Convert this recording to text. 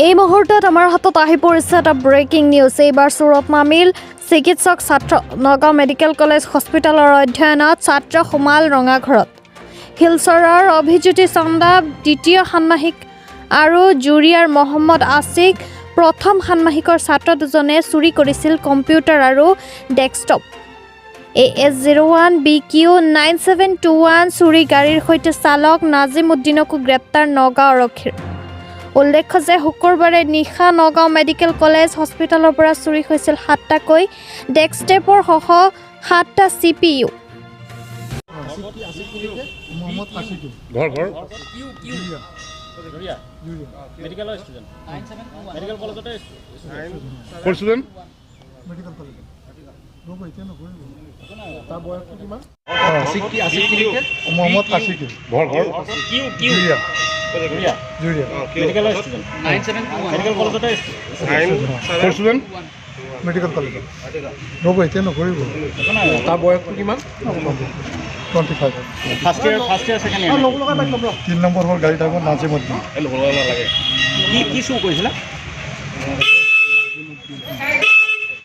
এই মুহূৰ্তত আমাৰ হাতত আহি পৰিছে এটা ব্ৰেকিং নিউজ। এইবাৰ চুৰত নামিল চিকিৎসক ছাত্ৰ। নগাঁও মেডিকেল কলেজ হস্পিটেলৰ অধ্যয়নত ছাত্ৰ সোমাল ৰঙাঘৰত। শিলচৰৰ অভিজ্যোতি চন্দা দ্বিতীয় ষান্মাসিক আৰু জুৰিয়াৰ মহম্মদ আছিক প্ৰথম ষান্মাসিকৰ ছাত্ৰ দুজনে চুৰি কৰিছিল কম্পিউটাৰ আৰু ডেস্কটপ। AS01 BQ 9721 চুৰি গাড়ীৰ সৈতে চালক নাজিম উদ্দিনকো গ্ৰেপ্তাৰ নগাঁও আৰক্ষীৰ। উল্লেখ্য যে শুকুৰবাৰে নিশা নগাঁও মেডিকেল কলেজ হস্পিটেলৰ পৰা চুৰি হৈছিল 7টাকৈ ডেস্কটপৰ সহ 7টা CPU। মেডিকেল কলেজ ৰ'ব এতিয়া নকৰিব তাৰ বয়সটো কিমান 25 ফাৰ্ষ্ট ইয়াৰ সেকেন্ড ইয়াৰ 3 নম্বৰ হ'ল গাড়ী টাইমত নাজিম উদ্দিন কি চুৰ কৰিছিলা